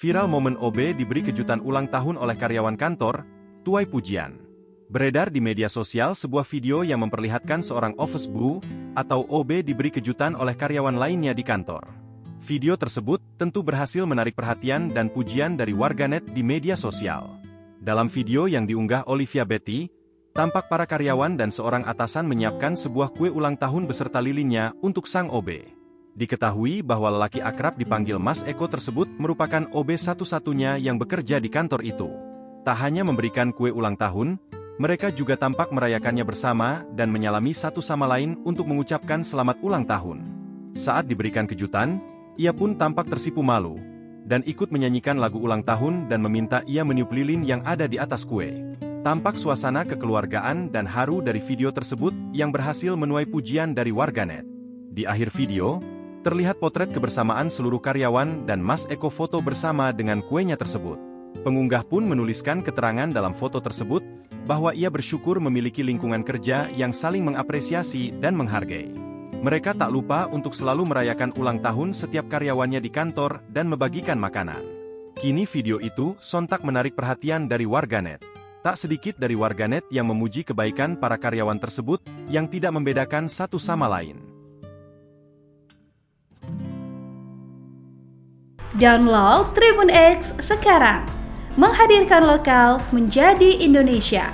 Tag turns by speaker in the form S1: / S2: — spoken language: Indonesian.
S1: Viral momen OB diberi kejutan ulang tahun oleh karyawan kantor, tuai pujian. Beredar di media sosial sebuah video yang memperlihatkan seorang office boo atau OB diberi kejutan oleh karyawan lainnya di kantor. Video tersebut tentu berhasil menarik perhatian dan pujian dari warganet di media sosial. Dalam video yang diunggah Olivia Betty, tampak para karyawan dan seorang atasan menyiapkan sebuah kue ulang tahun beserta lilinnya untuk sang OB. Diketahui bahwa lelaki akrab dipanggil Mas Eko tersebut merupakan OB satu-satunya yang bekerja di kantor itu. Tak hanya memberikan kue ulang tahun, mereka juga tampak merayakannya bersama dan menyalami satu sama lain untuk mengucapkan selamat ulang tahun. Saat diberikan kejutan, ia pun tampak tersipu malu, dan ikut menyanyikan lagu ulang tahun dan meminta ia meniup lilin yang ada di atas kue. Tampak suasana kekeluargaan dan haru dari video tersebut yang berhasil menuai pujian dari warganet. Di akhir video, terlihat potret kebersamaan seluruh karyawan dan Mas Eko foto bersama dengan kuenya tersebut. Pengunggah pun menuliskan keterangan dalam foto tersebut, bahwa ia bersyukur memiliki lingkungan kerja yang saling mengapresiasi dan menghargai. Mereka tak lupa untuk selalu merayakan ulang tahun setiap karyawannya di kantor dan membagikan makanan. Kini video itu sontak menarik perhatian dari warganet. Tak sedikit dari warganet yang memuji kebaikan para karyawan tersebut yang tidak membedakan satu sama lain.
S2: Download Tribun X sekarang, menghadirkan lokal menjadi Indonesia.